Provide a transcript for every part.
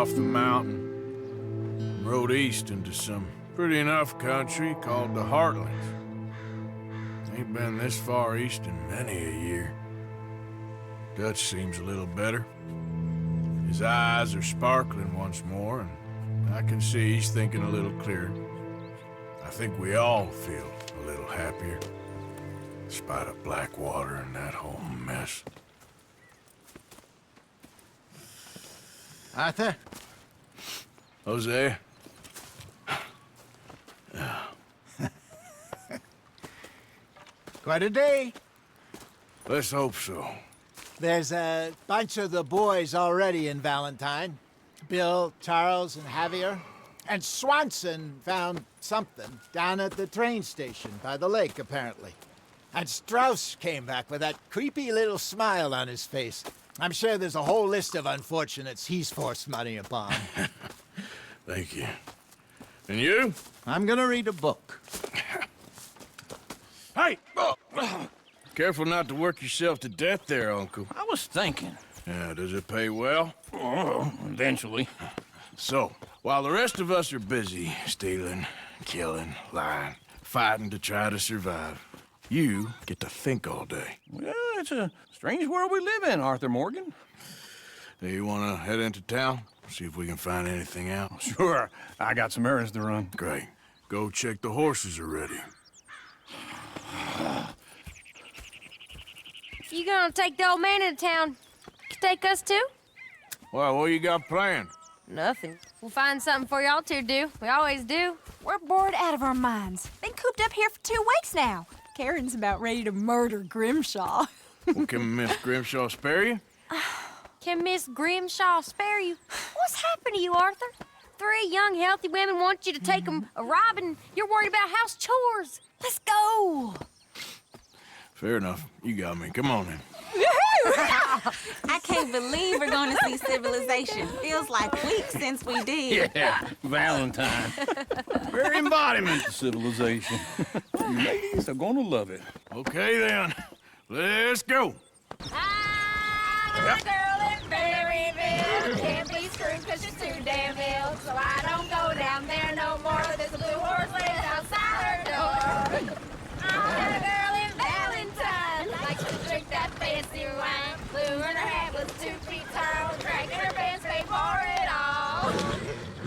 off the mountain and rode east into some pretty enough country called the Heartlands. Ain't been this far east in many a year. Dutch seems a little better. His eyes are sparkling once more, and I can see he's thinking a little clearer. I think we all feel a little happier, despite of Blackwater and that whole mess. Arthur? Jose? Quite a day. Let's hope so. There's a bunch of the boys already in Valentine. Bill, Charles, and Javier. And Swanson found something down at the train station by the lake, apparently. And Strauss came back with that creepy little smile on his face. I'm sure there's a whole list of unfortunates he's forced money upon. Thank you. And you? I'm gonna read a book. Hey! Careful not to work yourself to death there, Uncle. I was thinking. Yeah, does it pay well? Oh, eventually. So, while the rest of us are busy stealing, killing, lying, fighting to try to survive, you get to think all day. Well, it's a strange world we live in, Arthur Morgan. Do you want to head into town? See if we can find anything out? Sure. I got some errands to run. Great. Go check the horses are ready. You gonna take the old man into town? Take us too? Well, what you got planned? Nothing. We'll find something for y'all to do. We always do. We're bored out of our minds. Been cooped up here for 2 weeks now. Karen's about ready to murder Grimshaw. Well, can Miss Grimshaw spare you? Can Miss Grimshaw spare you? What's happened to you, Arthur? 3 young, healthy women want you to take them a robbing. You're worried about house chores. Let's go. Fair enough. You got me. Come on in. I can't believe we're going to see civilization. Feels like weeks since we did. Yeah, Valentine. Very embodiment of civilization. You ladies are gonna love it. Okay, then. Let's go. I got a girl in Berryville. Can't be screwed 'cause she's too damn ill. So I don't go down there no more. There's a blue horse laying outside her door. I got a girl in Valentine. Likes to drink that fancy wine. Blue in her hat was 2 feet tall. Dragging her pants, paid for it all.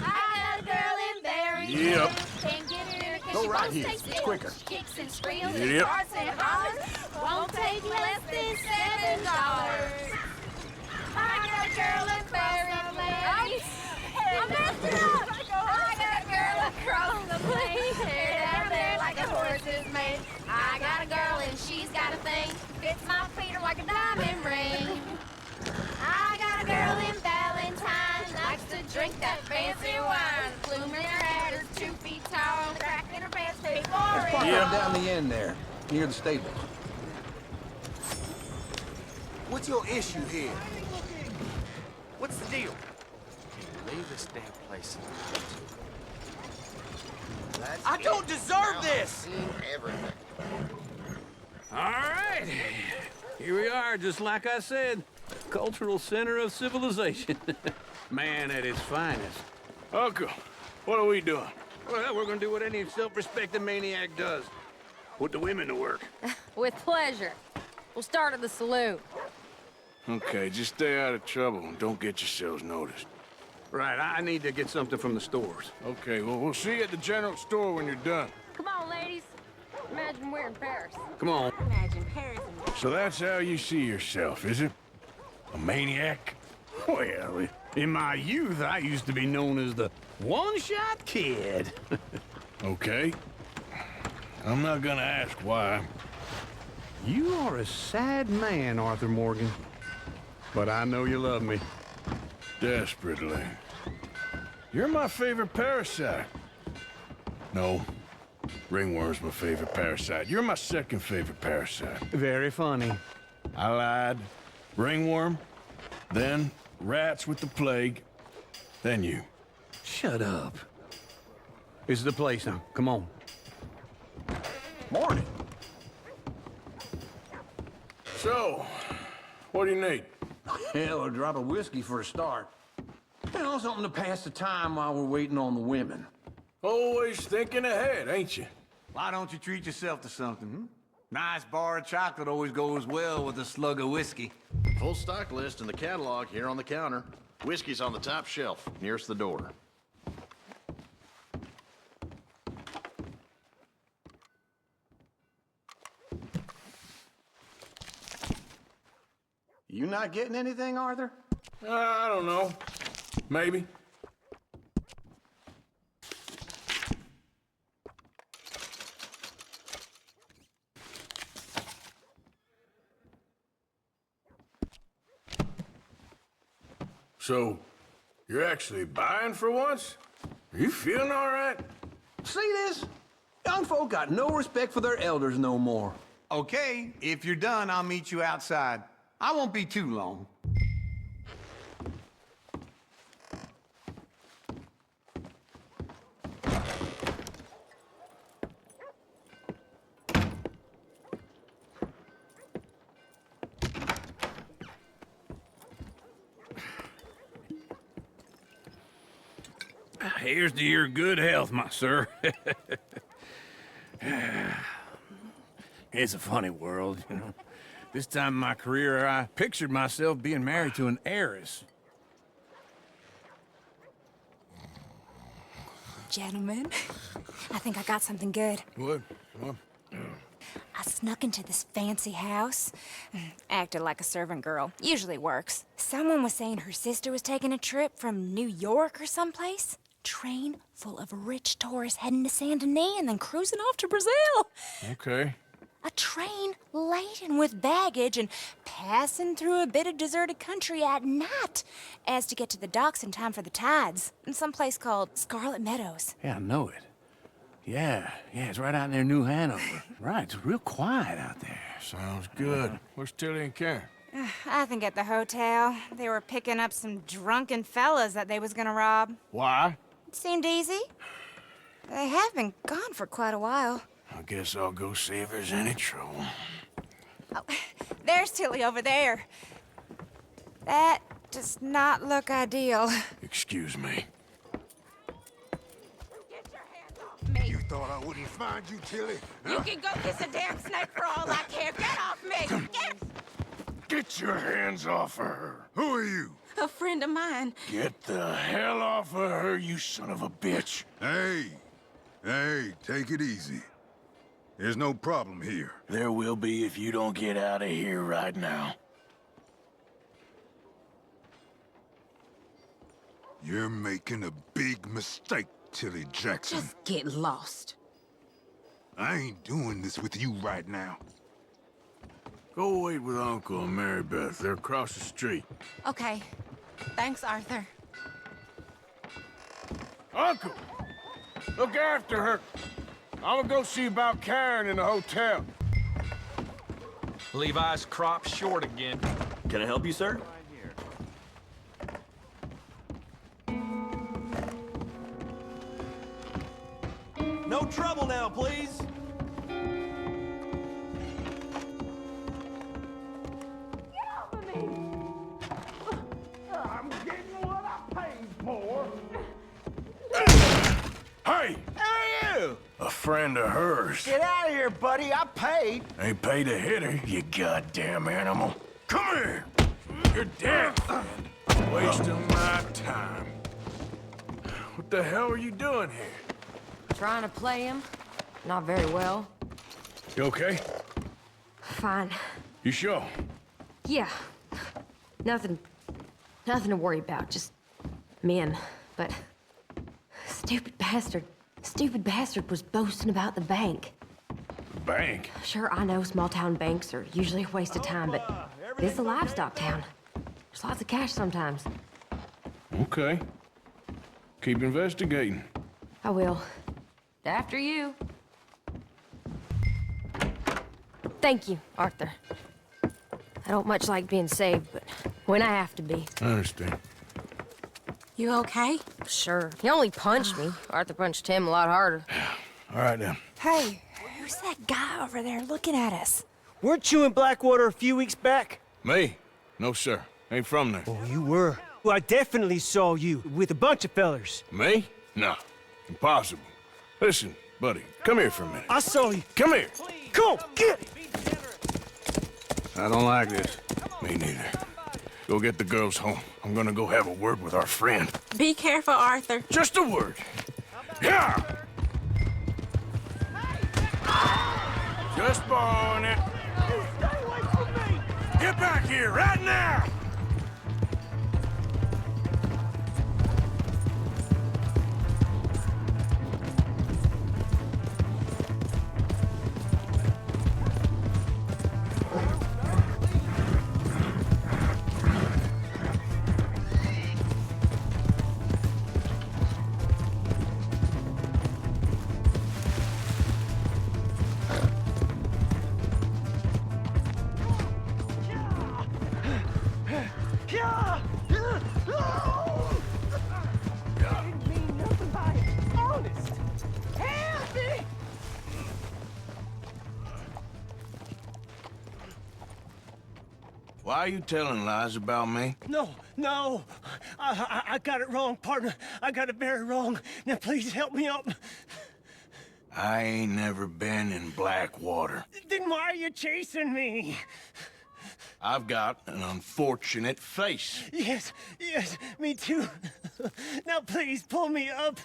I got a girl in Berryville. Yep. Can't get her in 'cause Go she right won't here. stay It's still. quicker. She kicks and squeals Yep. and starts and hollers. Won't take less than $7. I got a girl in Berryville. I messed it up. I got a girl across the plain. Hair down there like a horse is made. I got a girl and she's got a thing. Fits my feet like a diamond ring. I got a girl in Valentine. Likes to drink that fancy wine. Plume in her hat is 2 feet tall. Crack in her pants, pay for it. Park Yeah. on down the end there, near the stable. What's your issue here? What's the deal? Can you leave this damn place? I don't deserve this! All right. Here we are, just like I said. Cultural center of civilization. Man at its finest. Uncle, what are we doing? Well, we're gonna do what any self-respecting maniac does. Put the women to work. With pleasure. We'll start at the saloon. Okay, just stay out of trouble and don't get yourselves noticed. Right, I need to get something from the stores. Okay, well, we'll see you at the general store when you're done. Come on, ladies. Imagine we're in Paris. Come on. Imagine Paris and So that's how you see yourself, is it? A maniac? Well, in my youth, I used to be known as the one-shot kid. Okay. I'm not gonna ask why. You are a sad man, Arthur Morgan. But I know you love me. Desperately. You're my favorite parasite. No. Ringworm's my favorite parasite. You're my second favorite parasite. Very funny. I lied. Ringworm, then rats with the plague, then you. Shut up. This is the place now. Come on. Morning. So, what do you need? Hell, a drop of whiskey for a start. You know, something to pass the time while we're waiting on the women. Always thinking ahead, ain't you? Why don't you treat yourself to something, hmm? Nice bar of chocolate always goes well with a slug of whiskey. Full stock list in the catalog here on the counter. Whiskey's on the top shelf, nearest the door. You not getting anything, Arthur? I don't know. Maybe. So, you're actually buying for once? Are you feeling all right? See this? Young folk got no respect for their elders no more. Okay, if you're done, I'll meet you outside. I won't be too long. Here's to your good health, my sir. It's a funny world, you know. This time in my career, I pictured myself being married to an heiress. Gentlemen, I think I got something good. What? I snuck into this fancy house. Acted like a servant girl. Usually works. Someone was saying her sister was taking a trip from New York or someplace. Train full of rich tourists heading to Saint Denis and then cruising off to Brazil. Okay. A train laden with baggage and passing through a bit of deserted country at night as to get to the docks in time for the tides in some place called Scarlet Meadows. Yeah, I know it. Yeah, it's right out near New Hanover. Right, it's real quiet out there. Sounds good. Where's Tilly and Karen? I think at the hotel. They were picking up some drunken fellas that they was gonna rob. Why? It seemed easy. They have been gone for quite a while. I guess I'll go see if there's any trouble. Oh, there's Tilly over there. That does not look ideal. Excuse me. Get your hands off me. You thought I wouldn't find you, Tilly? You can go kiss a damn snake for all I care. Get off me! Get your hands off of her. Who are you? A friend of mine. Get the hell off of her, you son of a bitch. Hey, take it easy. There's no problem here. There will be if you don't get out of here right now. You're making a big mistake, Tilly Jackson. Just get lost. I ain't doing this with you right now. Go wait with Uncle and Mary Beth. They're across the street. Okay. Thanks, Arthur. Uncle! Look after her. I'm gonna go see about Karen in the hotel. Levi's cropped short again. Can I help you, sir? No trouble now, please. I'm getting what I paid for. Hey! Hey, you! A friend of hers. Get out of here, buddy. I paid. Ain't paid to hit her, you goddamn animal. Come here! You're dead. Wasting my time. What the hell are you doing here? Trying to play him. Not very well. You okay? Fine. You sure? Yeah. Nothing to worry about. Just men. But stupid bastard was boasting about the bank. Bank? Sure, I know small town banks are usually a waste of time, but this is a livestock town. There's lots of cash sometimes. Okay. Keep investigating. I will. After you. Thank you, Arthur. I don't much like being saved, but when I have to be. I understand. You okay? Sure. He only punched me. Arthur punched him a lot harder. All right, then. Hey, who's that guy over there looking at us? Weren't you in Blackwater a few weeks back? Me? No, sir. Ain't from there. Oh, you were? Well, I definitely saw you with a bunch of fellers. Me? No. Impossible. Listen, buddy, come here for a minute. I saw you. Come here. Come on, get! I don't like this. Me neither. Go get the girls home. I'm gonna go have a word with our friend. Be careful, Arthur. Just a word. Yeah! Just borrowing it. Stay away from me! Get back here right now! Why are you telling lies about me? No. I got it wrong, partner. I got it very wrong. Now, please help me up. I ain't never been in Blackwater. Then why are you chasing me? I've got an unfortunate face. Yes, me too. Now, please, pull me up.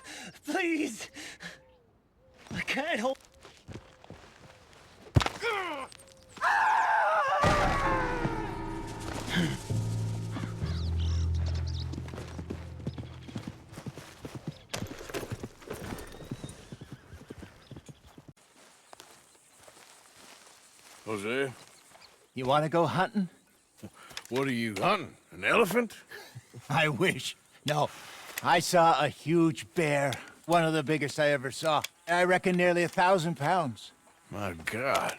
Please. I can't hold... Jose? You want to go hunting? What are you hunting? An elephant? I wish. No. I saw a huge bear. One of the biggest I ever saw. I reckon nearly 1,000 pounds. My God.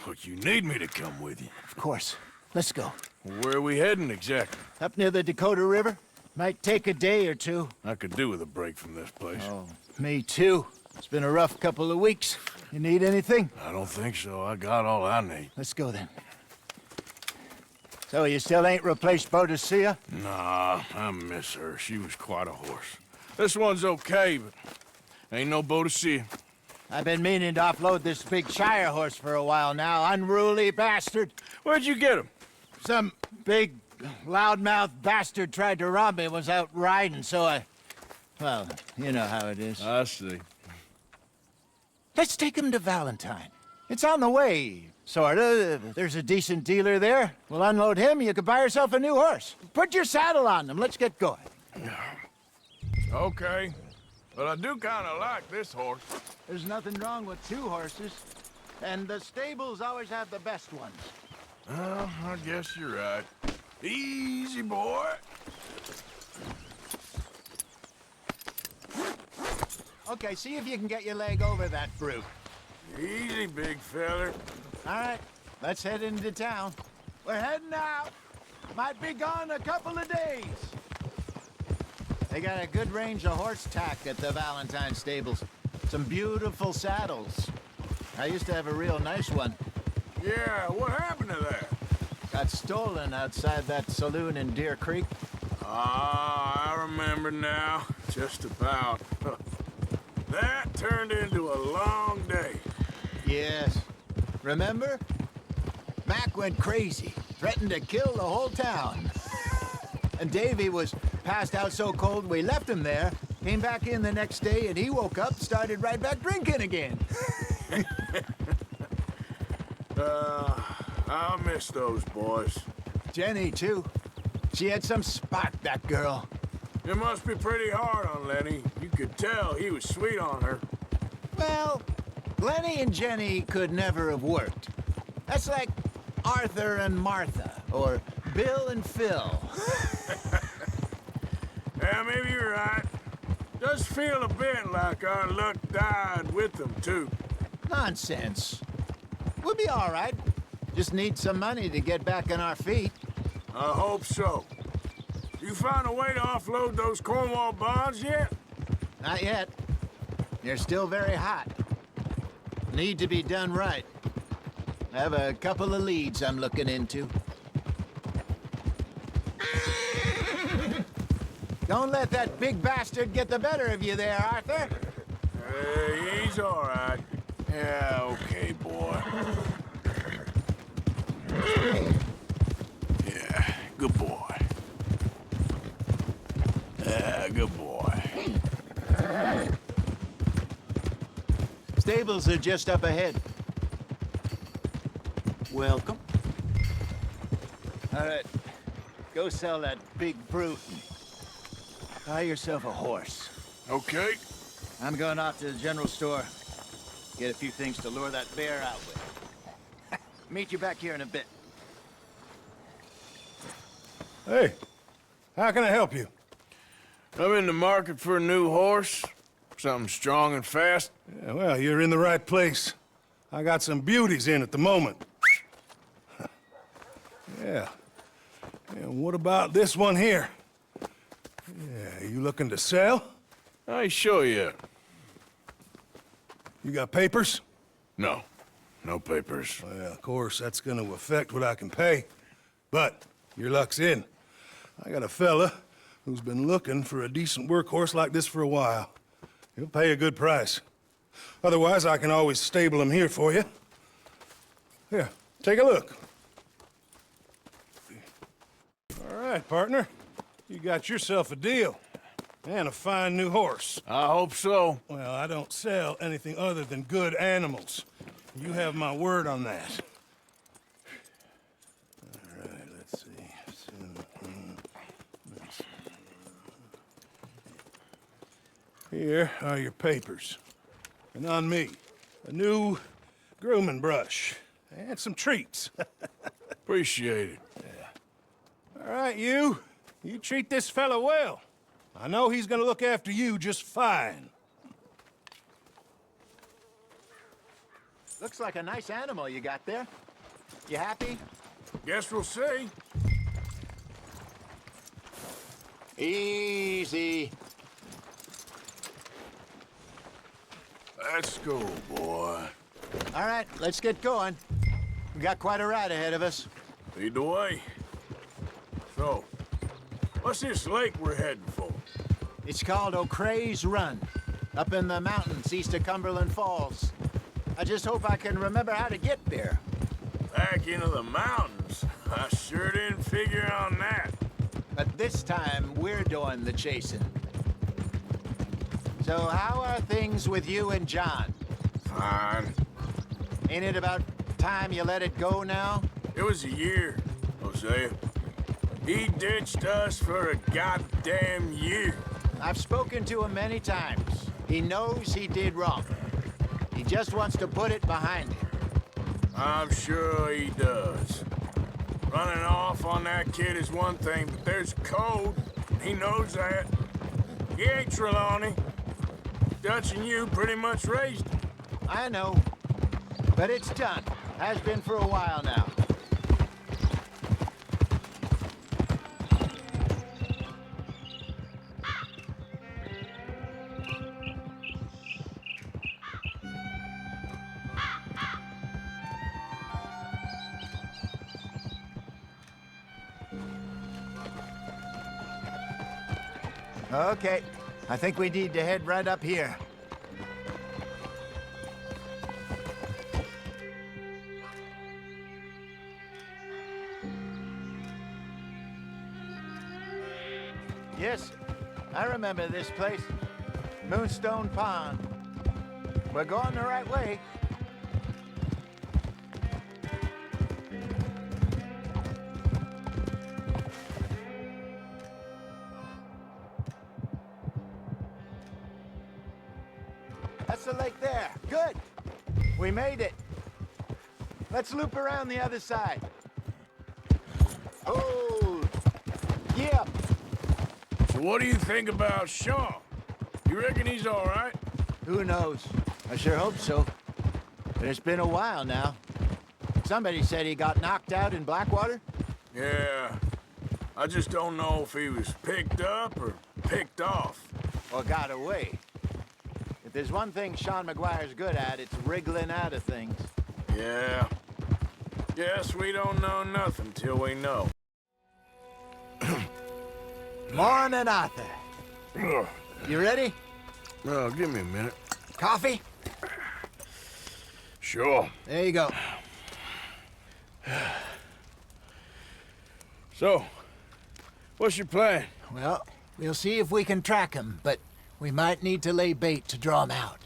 Look, you need me to come with you. Of course. Let's go. Where are we heading exactly? Up near the Dakota River. Might take a day or two. I could do with a break from this place. Oh, me too. It's been a rough couple of weeks. You need anything? I don't think so. I got all I need. Let's go then. So you still ain't replaced Boadicea? Nah, I miss her. She was quite a horse. This one's okay, but ain't no Boadicea. I've been meaning to offload this big Shire horse for a while now. Unruly bastard. Where'd you get him? Some big, loudmouth bastard tried to rob me, was out riding, so I... Well, you know how it is. I see. Let's take him to Valentine. It's on the way, sorta. There's a decent dealer there. We'll unload him, you can buy yourself a new horse. Put your saddle on them, let's get going. Okay. But I do kind of like this horse. There's nothing wrong with two horses. And the stables always have the best ones. Well, I guess you're right. Easy, boy. Okay, see if you can get your leg over that brute. Easy, big feller. All right, let's head into town. We're heading out. Might be gone a couple of days. They got a good range of horse tack at the Valentine stables. Some beautiful saddles. I used to have a real nice one. Yeah, what happened to that? Got stolen outside that saloon in Deer Creek. Ah, I remember now. Just about. That turned into a long day. Yes. Remember? Mac went crazy, threatened to kill the whole town. And Davy was passed out so cold we left him there, came back in the next day, and he woke up, started right back drinking again. I miss those boys. Jenny, too. She had some spark, that girl. It must be pretty hard on Lenny. You could tell he was sweet on her. Well, Lenny and Jenny could never have worked. That's like Arthur and Martha, or Bill and Phil. Yeah, maybe you're right. Does feel a bit like our luck died with them, too. Nonsense. We'll be all right. Just need some money to get back on our feet. I hope so. You found a way to offload those Cornwall bonds yet? Not yet. They're still very hot. Need to be done right. I have a couple of leads I'm looking into. Don't let that big bastard get the better of you there, Arthur. He's all right. Yeah, okay, boy. Yeah, good boy. Yeah, good boy. Stables are just up ahead. Welcome. All right, go sell that big brute and buy yourself a horse. Okay. I'm going off to the general store. Get a few things to lure that bear out with. Meet you back here in a bit. Hey, how can I help you? I'm in the market for a new horse. Something strong and fast. Yeah, well, you're in the right place. I got some beauties in at the moment. Yeah. And what about this one here? Yeah, you looking to sell? I ain't sure yet. You got papers? No. No papers. Well, of course, that's gonna affect what I can pay. But your luck's in. I got a fella who's been looking for a decent workhorse like this for a while. He'll pay a good price. Otherwise, I can always stable him here for you. Here, take a look. All right, partner. You got yourself a deal. And a fine new horse. I hope so. Well, I don't sell anything other than good animals. You have my word on that. All right, let's see. Here are your papers. And on me, a new grooming brush. And some treats. Appreciate it. Yeah. All right, you treat this fella well. I know he's gonna look after you just fine. Looks like a nice animal you got there. You happy? Guess we'll see. Easy. Let's go, boy. All right, let's get going. We got quite a ride ahead of us. Lead the way. So, what's this lake we're heading for? It's called O'Creagh's Run, up in the mountains east of Cumberland Falls. I just hope I can remember how to get there. Back into the mountains? I sure didn't figure on that. But this time, we're doing the chasing. So how are things with you and John? Fine. Ain't it about time you let it go now? It was a year, Hosea. He ditched us for a goddamn year. I've spoken to him many times. He knows he did wrong. He just wants to put it behind him. I'm sure he does. Running off on that kid is one thing, but there's code. He knows that. He ain't Trelawney. Dutch and you pretty much raised him. I know. But it's done. Has been for a while now. Okay, I think we need to head right up here. Yes, I remember this place. Moonstone Pond. We're going the right way. That's the lake there. Good. We made it. Let's loop around the other side. Oh, yeah. So what do you think about Sean? You reckon he's all right? Who knows? I sure hope so. But it's been a while now. Somebody said he got knocked out in Blackwater? Yeah. I just don't know if he was picked up or picked off. Or got away. If there's one thing Sean McGuire's good at, it's wriggling out of things. Yeah. Guess we don't know nothing till we know. Morning, Arthur. You ready? Well, give me a minute. Coffee? Sure. There you go. So, what's your plan? Well, we'll see if we can track him, but we might need to lay bait to draw him out.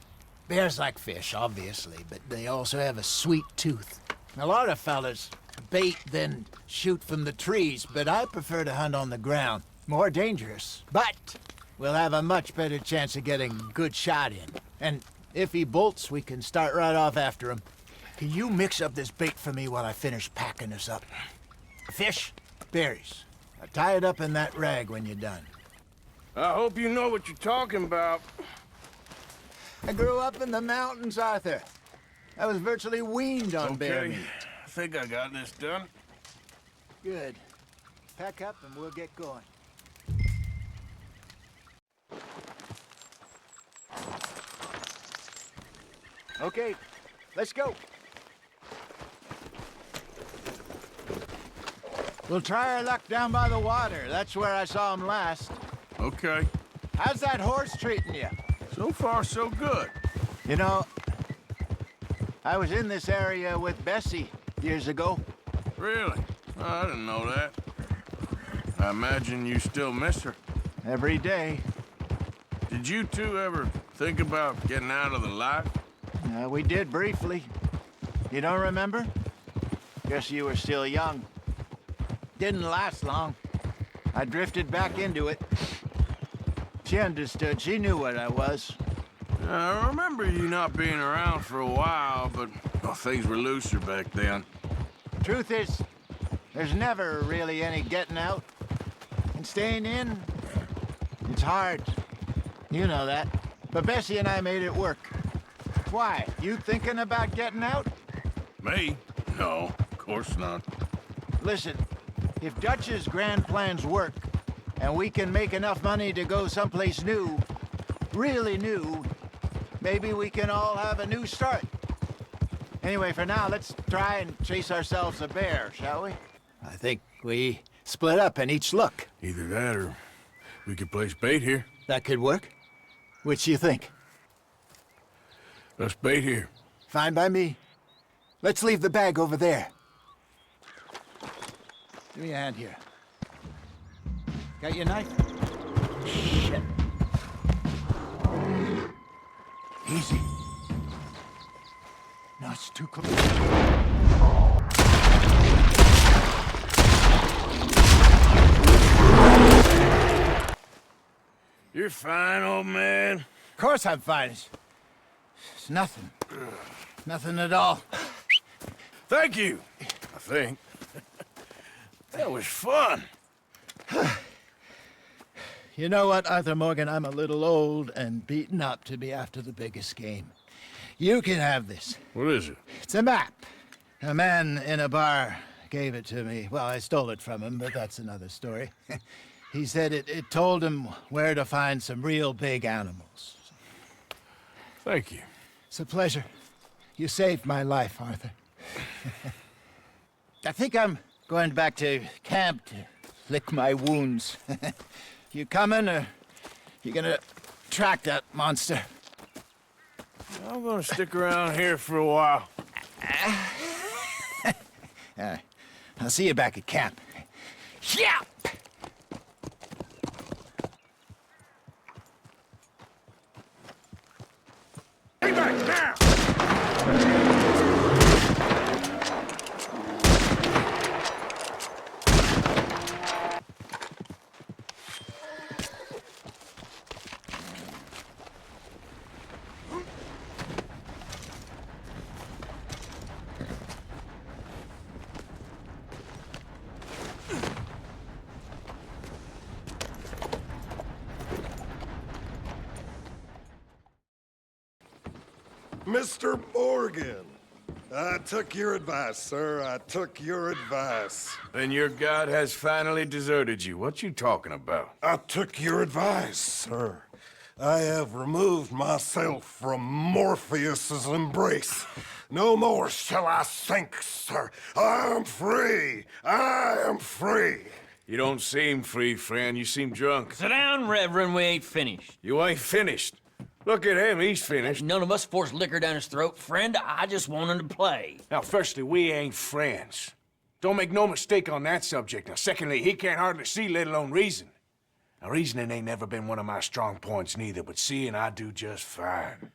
Bears like fish, obviously, but they also have a sweet tooth. A lot of fellas bait then shoot from the trees, but I prefer to hunt on the ground. More dangerous, but we'll have a much better chance of getting a good shot in. And if he bolts, we can start right off after him. Can you mix up this bait for me while I finish packing this up? Fish, berries. Now tie it up in that rag when you're done. I hope you know what you're talking about. I grew up in the mountains, Arthur. I was virtually weaned on bear meat. I think I got this done. Good. Pack up and we'll get going. Okay, let's go. We'll try our luck down by the water. That's where I saw him last. Okay. How's that horse treating you? So far, so good. You know, I was in this area with Bessie years ago. Really? Oh, I didn't know that. I imagine you still miss her. Every day. Did you two ever think about getting out of the life? We did briefly. You don't remember? Guess you were still young. Didn't last long. I drifted back into it. She understood. She knew what I was. I remember you not being around for a while, but things were looser back then. Truth is, there's never really any getting out. And staying in, it's hard. You know that. But Bessie and I made it work. Why? You thinking about getting out? Me? No, of course not. Listen, if Dutch's grand plans work, and we can make enough money to go someplace new, really new, maybe we can all have a new start. Anyway, for now, let's try and chase ourselves a bear, shall we? I think we split up and each look. Either that or we could place bait here. That could work. Which you think? Let's bait here. Fine by me. Let's leave the bag over there. Give me a hand here. Got your knife? Shit. Easy. No, it's too close. You're fine, old man. Of course I'm fine. It's nothing. Nothing at all. Thank you, I think. That was fun. You know what, Arthur Morgan? I'm a little old and beaten up to be after the biggest game. You can have this. What is it? It's a map. A man in a bar gave it to me. Well, I stole it from him, but that's another story. He said it told him where to find some real big animals. Thank you. It's a pleasure. You saved my life, Arthur. I think I'm going back to camp to lick my wounds. You coming, or you gonna track that monster? I'm gonna stick around here for a while. I'll see you back at camp. Yeah! Hey, back now! Mr. Morgan, I took your advice, sir. I took your advice. Then your god has finally deserted you. What you talking about? I took your advice, sir. I have removed myself from Morpheus's embrace. No more shall I sink, sir. I am free. I am free. You don't seem free, friend. You seem drunk. Sit down, Reverend. We ain't finished. You ain't finished. Look at him. He's finished. None of us forced liquor down his throat. Friend, I just want him to play. Now, firstly, we ain't friends. Don't make no mistake on that subject. Now, secondly, he can't hardly see, let alone reason. Now, reasoning ain't never been one of my strong points neither, but seeing I do just fine.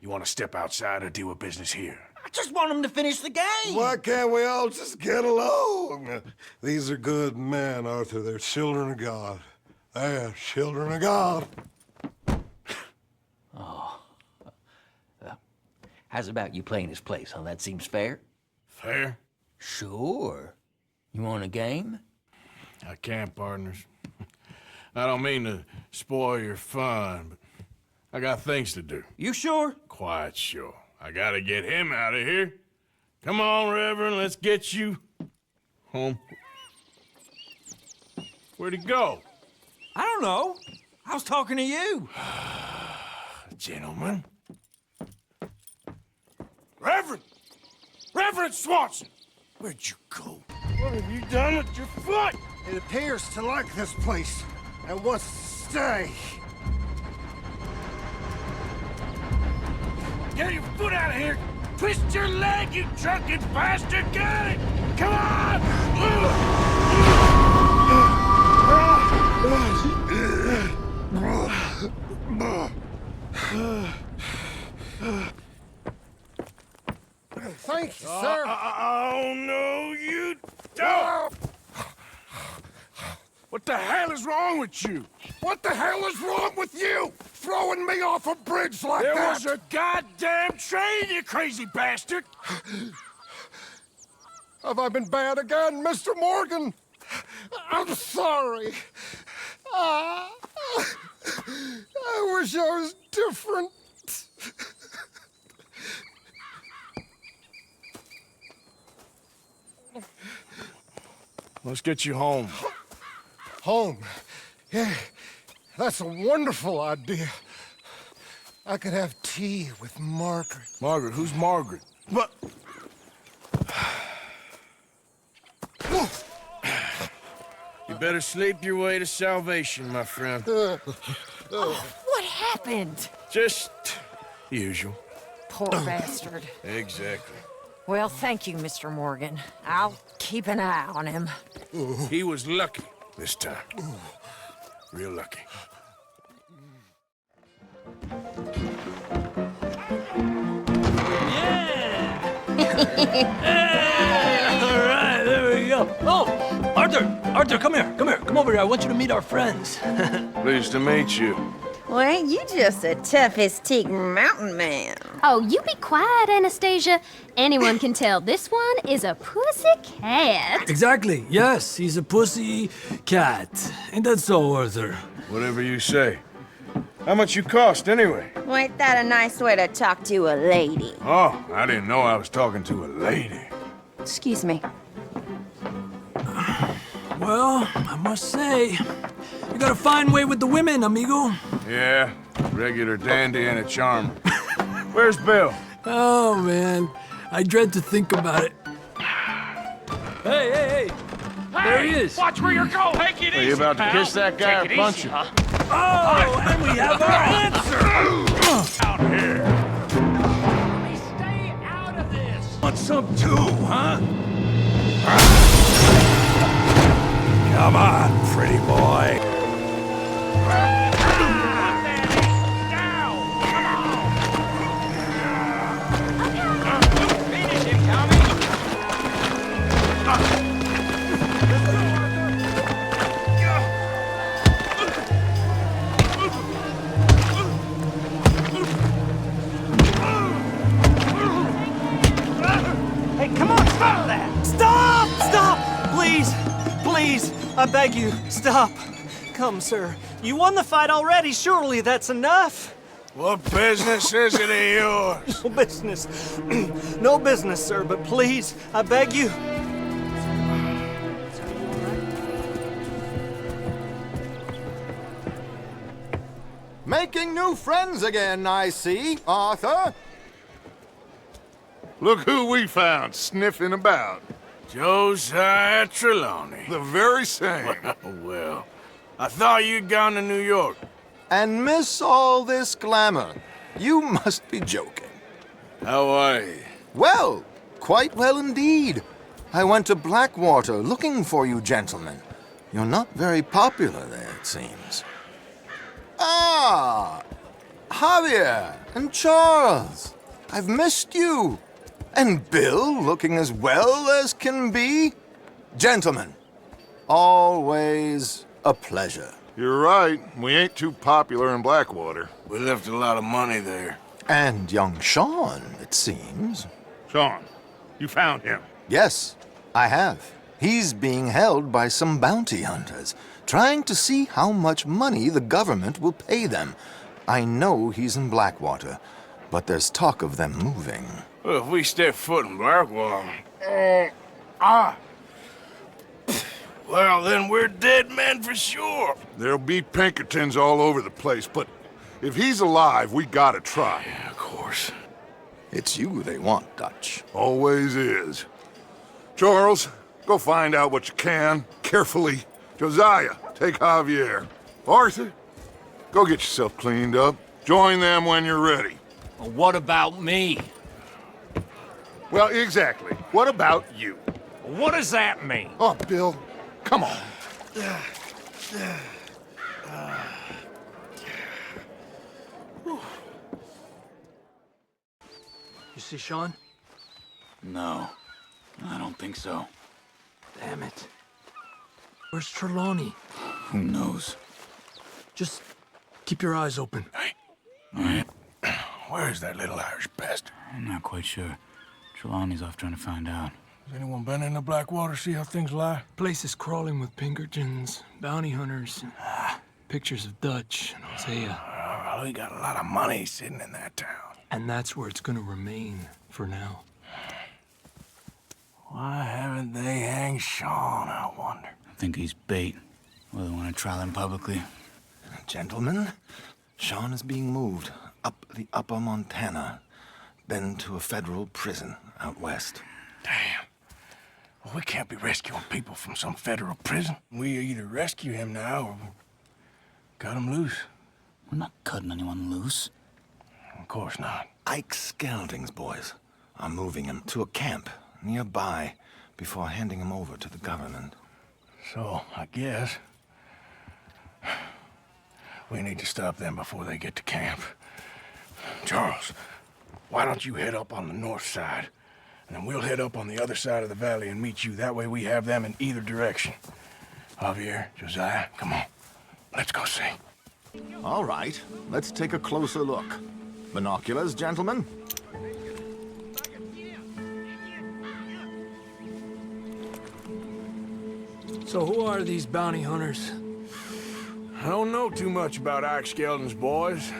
You want to step outside or deal with business here? I just want him to finish the game. Why can't we all just get along? These are good men, Arthur. They're children of God. They're children of God. Oh. How's about you playing his place, huh? That seems fair? Fair? Sure. You want a game? I can't, partners. I don't mean to spoil your fun, but I got things to do. You sure? Quite sure. I gotta get him out of here. Come on, Reverend, let's get you home. Where'd he go? I don't know. I was talking to you. Gentlemen. Reverend! Reverend Swanson! Where'd you go? What have you done with your foot? It appears to like this place and wants to stay. Get your foot out of here! Twist your leg, you drunken bastard! Get it! Come on! Thank you, sir. Oh, no, you don't! What the hell is wrong with you? What the hell is wrong with you? Throwing me off a bridge like that? There was a goddamn train, you crazy bastard! Have I been bad again, Mr. Morgan? I'm sorry. I wish I was different. Let's get you home. Home? Yeah, that's a wonderful idea. I could have tea with Margaret. Margaret? Who's Margaret? What? You better sleep your way to salvation, my friend. What happened? Just the usual. Poor bastard. Exactly. Well, thank you, Mr. Morgan. I'll keep an eye on him. He was lucky this time. Real lucky. All right, there we go. Oh, Arthur, come here. Come over here. I want you to meet our friends. Pleased to meet you. Well, ain't you just the toughest teak mountain man? Oh, you be quiet, Anastasia. Anyone can tell this one is a pussy cat. Exactly. Yes, he's a pussy cat. Ain't that so, Arthur? Whatever you say. How much you cost, anyway? Well, ain't that a nice way to talk to a lady? Oh, I didn't know I was talking to a lady. Excuse me. Well, I must say, you got a fine way with the women, amigo. Yeah, regular dandy and a charmer. Where's Bill? Oh, man. I dread to think about it. Hey! There he is. Watch where you're going. Take it easy, Are you about to pal. kiss that guy Take or it punch easy, him? huh? Oh, and we have our answer. Out here. Stay out of this. Want some too, huh? Come on, pretty boy. Finish him, Tommy. Hey, come on, stop that! Stop! Stop! Please, I beg you, stop. Come, sir. You won the fight already. Surely that's enough. What business is it of yours? No business. No business, sir, but please, I beg you. Making new friends again, I see, Arthur. Look who we found sniffing about. Josiah Trelawney. The very same. Well, I thought you'd gone to New York. And miss all this glamour. You must be joking. How are you? Well, quite well indeed. I went to Blackwater looking for you gentlemen. You're not very popular there, it seems. Ah! Javier and Charles. I've missed you. And Bill looking as well as can be. Gentlemen, always a pleasure. You're right. We ain't too popular in Blackwater. We left a lot of money there. And young Sean, it seems. Sean, you found him? Yes, I have. He's being held by some bounty hunters, trying to see how much money the government will pay them. I know he's in Blackwater, but there's talk of them moving. Well, if we step foot in Blackwater... Well, then we're dead men for sure. There'll be Pinkertons all over the place, but if he's alive, we gotta try. Yeah, of course. It's you they want, Dutch. Always is. Charles, go find out what you can, carefully. Josiah, take Javier. Arthur, go get yourself cleaned up. Join them when you're ready. Well, what about me? Well, exactly. What about you? What does that mean? Oh, Bill, come on. You see Sean? No, I don't think so. Damn it. Where's Trelawney? Who knows? Just keep your eyes open. Hey. All right. Where's that little Irish bastard? I'm not quite sure. Trelawney's off trying to find out. Has anyone been in the Blackwater, see how things lie? Place is crawling with Pinkertons, bounty hunters, pictures of Dutch and Hosea. Well, we got a lot of money sitting in that town. And that's where it's gonna remain for now. Why haven't they hanged Sean, I wonder? I think he's bait. Well, they want to trial him publicly. Gentlemen, Sean is being moved up the upper Montana, then to a federal prison out west. Damn. Well, we can't be rescuing people from some federal prison. We either rescue him now or cut him loose. We're not cutting anyone loose. Of course not. Ike Skelding's boys are moving him to a camp nearby before handing him over to the government. So, I guess we need to stop them before they get to camp. Charles, why don't you head up on the north side, and then we'll head up on the other side of the valley and meet you. That way we have them in either direction. Javier, Josiah, come on. Let's go see. All right, let's take a closer look. Binoculars, gentlemen? So who are these bounty hunters? I don't know too much about Ike Skelding's boys,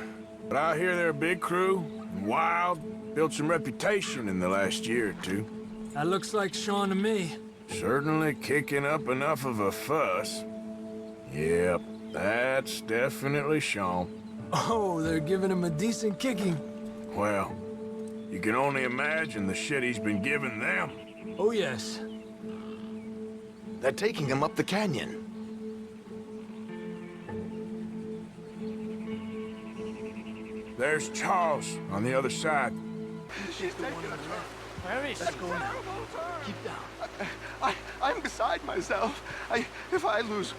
but I hear they're a big crew, wild, built some reputation in the last year or two. That looks like Sean to me. Certainly kicking up enough of a fuss. Yep, that's definitely Sean. Oh, they're giving him a decent kicking. Well, you can only imagine the shit he's been giving them. Oh, yes. They're taking him up the canyon. There's Charles on the other side. She's taking a turn. Where is she? Keep down. I'm beside myself. If I lose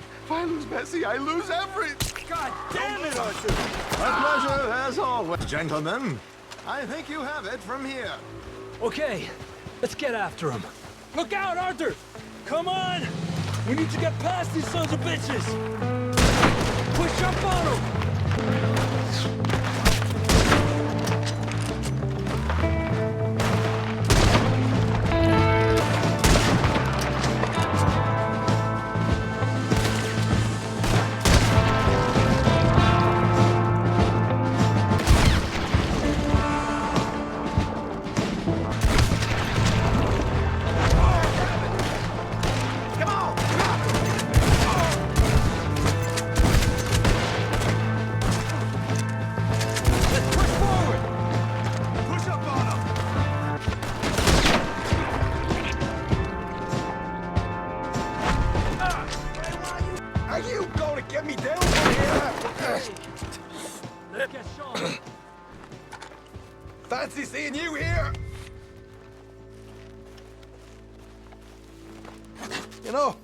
Bessie, I lose everything. God damn it, Arthur! A pleasure as always, gentlemen. I think you have it from here. Okay, let's get after him. Look out, Arthur! Come on! We need to get past these sons of bitches! Push up on them! Fancy seeing you here. You know,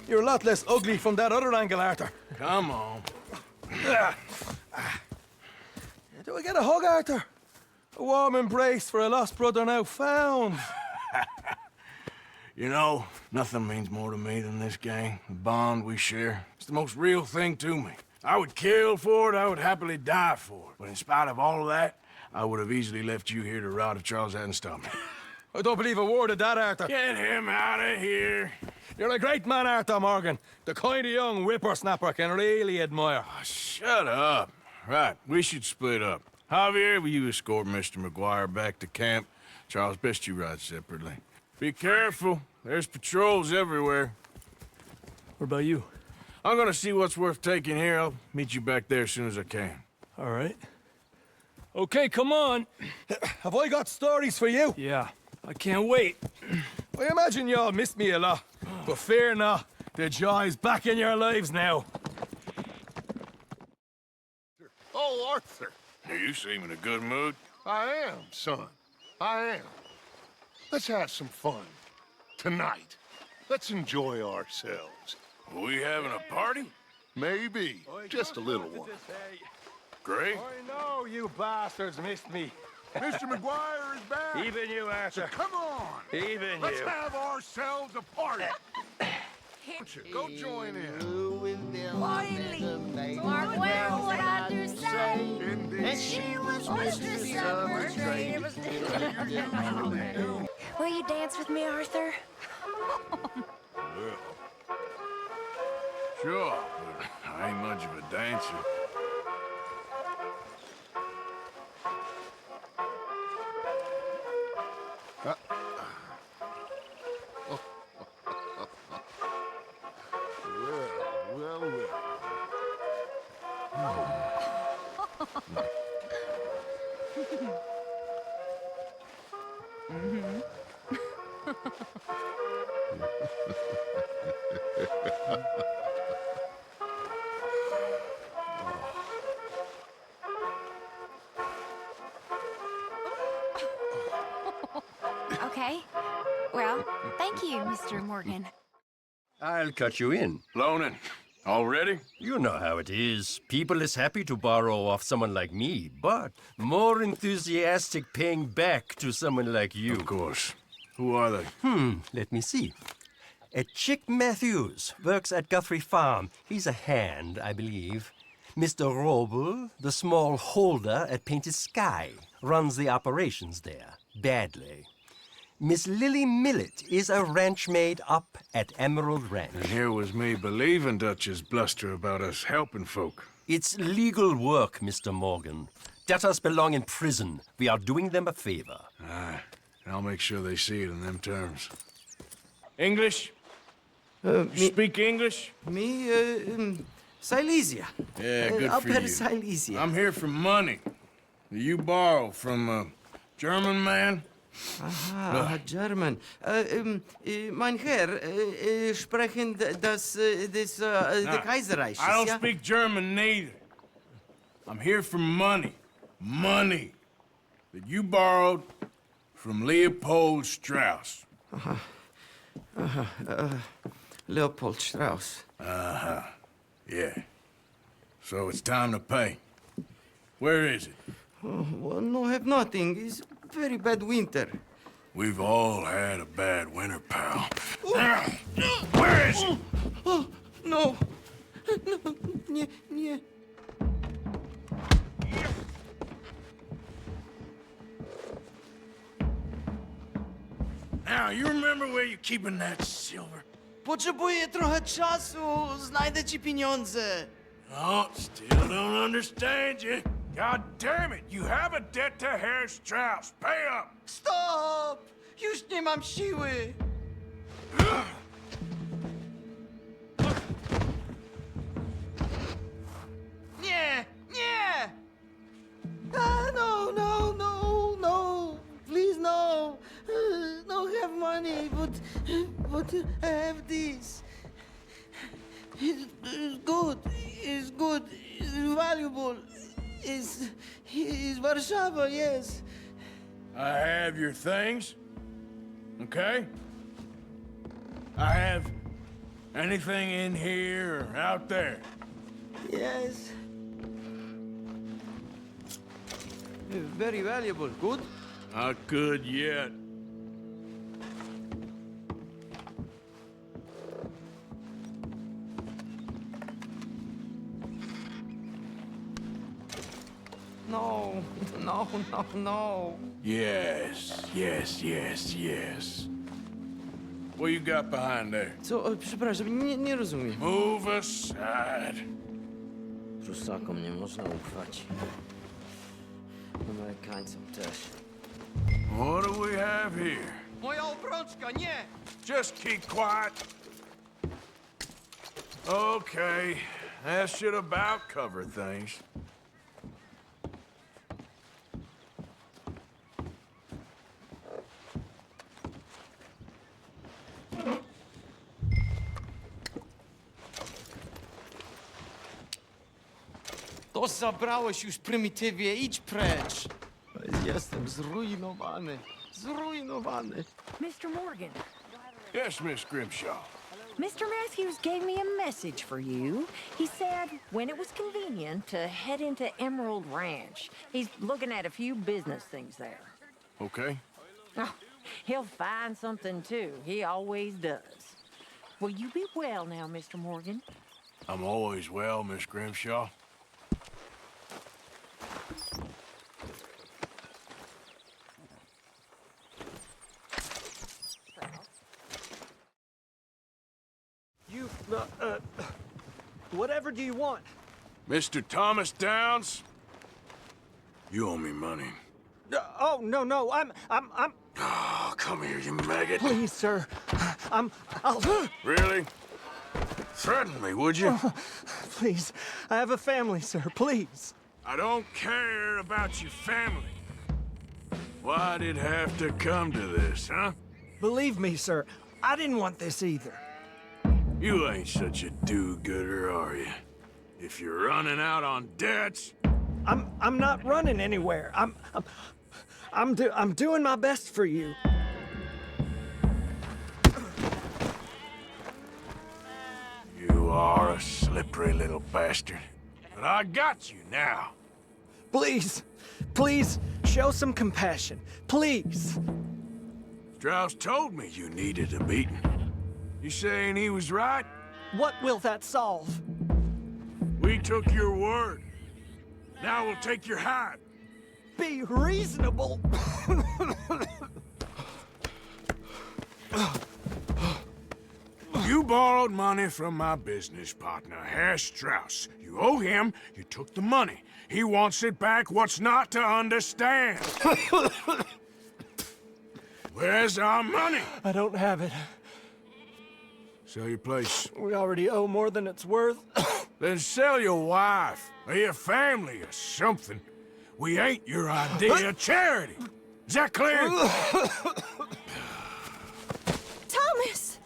you're a lot less ugly from that other angle, Arthur. Come on. Do I get a hug, Arthur? A warm embrace for a lost brother now found. You know, nothing means more to me than this gang, the bond we share. It's the most real thing to me. I would kill for it, I would happily die for it. But in spite of all of that, I would have easily left you here to rot if Charles hadn't stopped me. I don't believe a word of that, Arthur. Get him out of here. You're a great man, Arthur Morgan. The kind of young whippersnapper can really admire. Oh, shut up. Right, we should split up. Javier, will you escort Mr. McGuire back to camp? Charles, best you ride separately. Be careful. There's patrols everywhere. What about you? I'm gonna see what's worth taking here. I'll meet you back there as soon as I can. All right. Okay, come on. Have I got stories for you? Yeah, I can't wait. I imagine y'all missed me a lot, but fear not. The joy's back in your lives now. Oh, Arthur. You seem in a good mood. I am, son. I am. Let's have some fun. Tonight. Let's enjoy ourselves. Are we having a party? Maybe. Just a little one. Great. I know you bastards missed me. Mr. McGuire is back. Even you, Arthur. So come on. Even Let's you. have ourselves a party. Won't you go join in? Mark well what I do say. And she was mistress of her trade. Will you dance with me, Arthur? Sure, but I ain't much of a dancer. Okay. Well, thank you, Mr. Morgan. I'll cut you in. Loaning. Already? You know how it is. People is happy to borrow off someone like me, but more enthusiastic paying back to someone like you. Of course. Who are they? Let me see. Chick Matthews works at Guthrie Farm. He's a hand, I believe. Mr. Roble, the small holder at Painted Sky, runs the operations there, badly. Miss Lily Millet is a ranch maid up at Emerald Ranch. And here was me believing Dutch's bluster about us helping folk. It's legal work, Mr. Morgan. Debtors belong in prison. We are doing them a favor. Aye, and I'll make sure they see it in them terms. English? Speak English? Me, Silesia. Yeah, good for Upper you. Silesia. I'm here for money. You borrow from a German man? Aha, German. Mein Herr, sprechen the Kaiserreich. I don't speak German neither. I'm here for money. Money that you borrowed from Leopold Strauss. Leopold Strauss. Yeah. So it's time to pay. Where is it? Oh, well, no, have nothing. It's very bad winter. We've all had a bad winter, pal. Where is it? Oh, no. No, nie. Now, you remember where you're keeping that silver? Potrzebuję trochę czasu. Znajdę ci pieniądze. Oh, still don't understand you. God damn it, you have a debt to Herr Strauss. Pay up! Stop! Już nie mam siły. Nie! No. Please, no. No have money, but I have this. It's good. It's valuable. It's Warszawa, yes. I have your things, okay? I have anything in here or out there. Yes. Very valuable. Good? Not good yet. No, no, no, no. Yes. What you got behind there? Co? Przepraszam, nie rozumiem. Move aside. Prusakom nie można ufać. Amerykańcom też. What do we have here? Moja obrączka, nie! Just keep quiet. Okay, that should about cover things. To zabrałeś już prymitywie, idź precz! Jestem zrujnowany, zrujnowany. Mr. Morgan, Yes, Miss Grimshaw. Mr. Matthews gave me a message for you. He said when it was convenient to head into Emerald Ranch. He's looking at a few business things there. Okay. Oh, he'll find something too. He always does. Will you be well now, Mr. Morgan? I'm always well, Miss Grimshaw. You, whatever do you want? Mr. Thomas Downs, you owe me money. Oh, no, I'm... Oh, come here, you maggot. Please, sir. I'll... Really? Threaten me, would you? Please, I have a family, sir, please. I don't care about your family. Why'd it have to come to this, huh? Believe me, sir, I didn't want this either. You ain't such a do-gooder, are you? If you're running out on debts... I'm not running anywhere. I'm doing my best for you. You are a slippery little bastard. But I got you now. Please, show some compassion. Please. Strauss told me you needed a beating. You saying he was right? What will that solve? We took your word. Now we'll take your hide. Be reasonable. You borrowed money from my business partner, Herr Strauss. You owe him, you took the money. He wants it back, what's not to understand? Where's our money? I don't have it. Sell your place. We already owe more than it's worth. Then sell your wife, or your family, or something. We ain't your idea of charity. Is that clear? Thomas!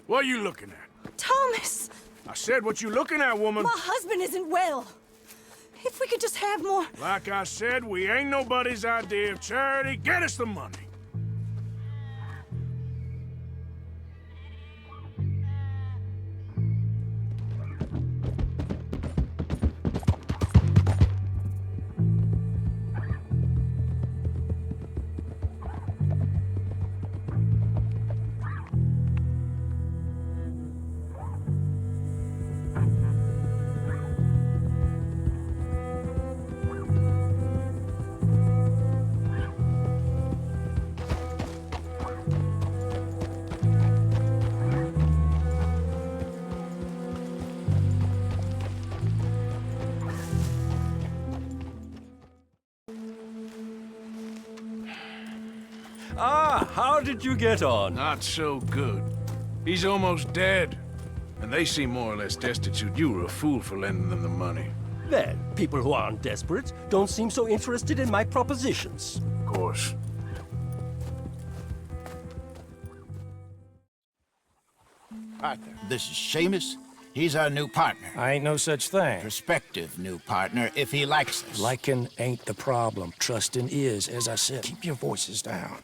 What are you looking at? Thomas! I said, what you looking at, woman? My husband isn't well. If we could just have more... Like I said, we ain't nobody's idea of charity. Get us the money. Ah, how did you get on? Not so good. He's almost dead. And they seem more or less destitute. You were a fool for lending them the money. Well, people who aren't desperate don't seem so interested in my propositions. Of course. Arthur, this is Seamus. He's our new partner. I ain't no such thing. Prospective new partner, if he likes us. Liking ain't the problem. Trusting is. As I said, keep your voices down.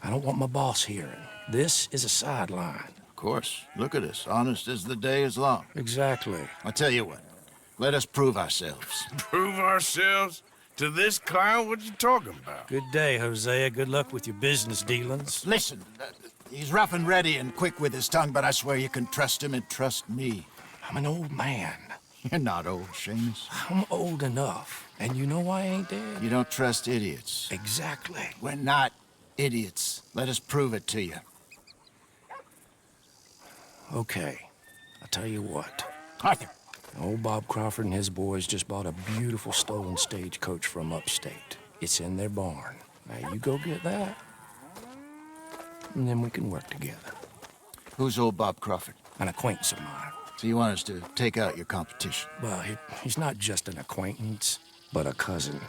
I don't want my boss hearing. This is a sideline. Of course. Look at us. Honest as the day is long. Exactly. I'll tell you what. Let us prove ourselves. Prove ourselves? To this clown? What you talking about? Good day, Hosea. Good luck with your business dealings. Listen, he's rough and ready and quick with his tongue, but I swear you can trust him and trust me. I'm an old man. You're not old, Seamus. I'm old enough. And you know why I ain't dead? You don't trust idiots. Exactly. We're not idiots. Let us prove it to you. Okay. I'll tell you what. Arthur. Old Bob Crawford and his boys just bought a beautiful stolen stagecoach from upstate. It's in their barn. Now you go get that, and then we can work together. Who's old Bob Crawford? An acquaintance of mine. So you want us to take out your competition? Well, he's not just an acquaintance, but a cousin.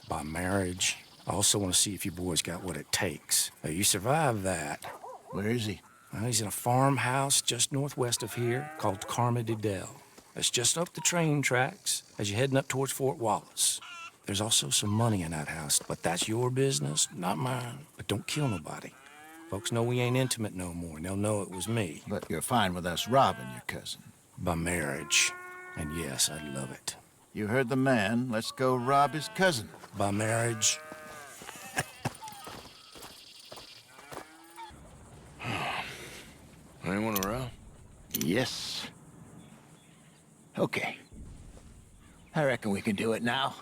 By marriage. I also want to see if you boys got what it takes. Now, you survive that. Where is he? Well, he's in a farmhouse just northwest of here called Carmody Dell. It's just up the train tracks as you're heading up towards Fort Wallace. There's also some money in that house, but that's your business, not mine. But don't kill nobody. Folks know we ain't intimate no more, and they'll know it was me. But you're fine with us robbing your cousin. By marriage. And yes, I'd love it. You heard the man. Let's go rob his cousin. By marriage. Anyone around? Yes. Okay. I reckon we can do it now.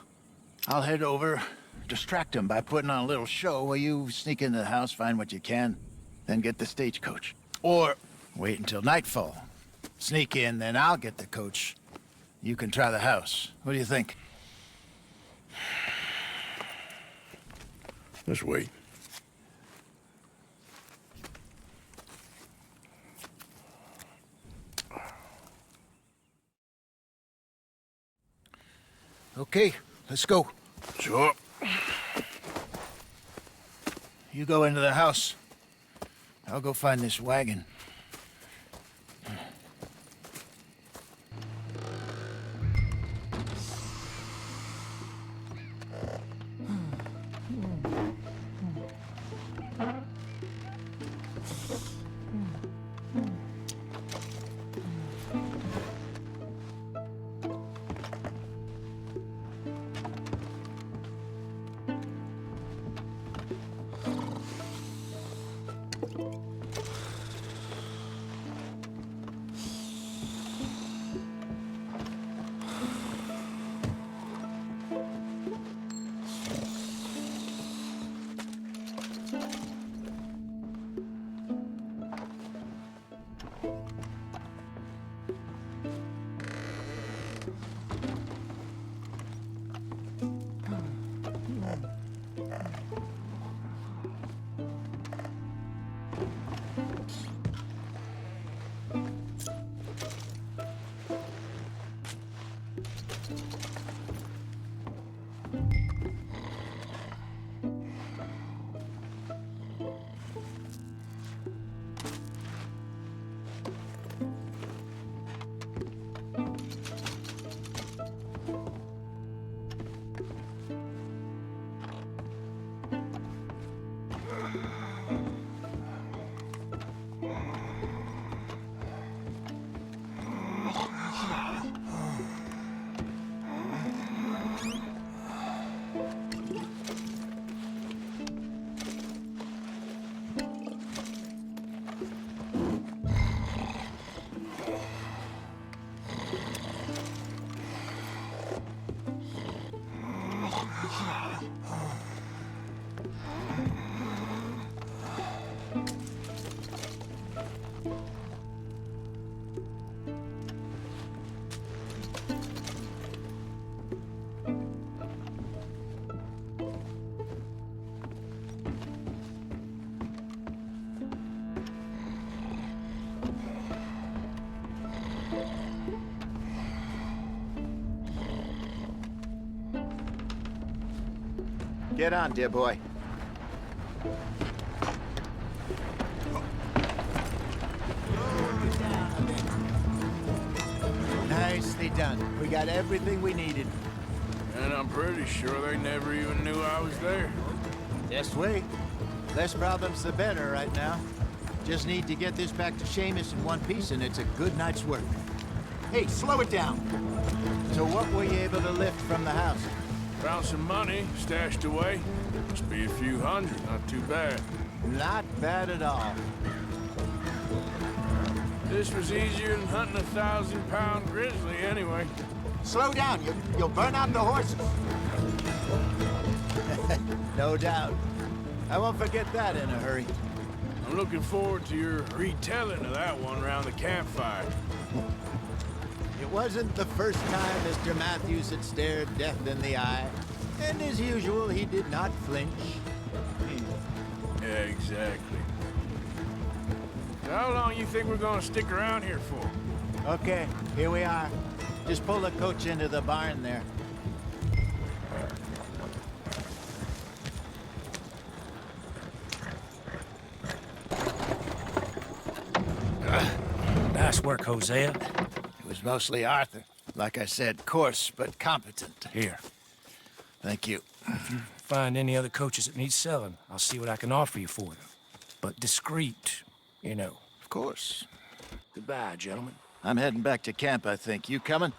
I'll head over, distract him by putting on a little show while you sneak into the house, find what you can, then get the stagecoach. Or wait until nightfall. Sneak in, then I'll get the coach. You can try the house. What do you think? Let's wait. Okay, let's go. Sure. You go into the house. I'll go find this wagon. Get on, dear boy. Nicely done. We got everything we needed. And I'm pretty sure they never even knew I was there. Just wait. Less problems the better right now. Just need to get this back to Seamus in one piece and it's a good night's work. Hey, slow it down. So what were you able to lift from the house? Found some money stashed away. Must be a few hundred, not too bad. Not bad at all. This was easier than hunting a 1,000-pound grizzly anyway. Slow down, you'll burn out the horses. No doubt. I won't forget that in a hurry. I'm looking forward to your retelling of that one around the campfire. It wasn't the first time Mr. Matthews had stared death in the eye. And as usual, he did not flinch. Yeah, exactly. So how long you think we're gonna stick around here for? Okay, here we are. Just pull the coach into the barn there. Nice work, Hosea. It was mostly Arthur. Like I said, coarse but competent. Here. Thank you. If you find any other coaches that need selling, I'll see what I can offer you for them. But discreet, you know. Of course. Goodbye, gentlemen. I'm heading back to camp, I think. You coming?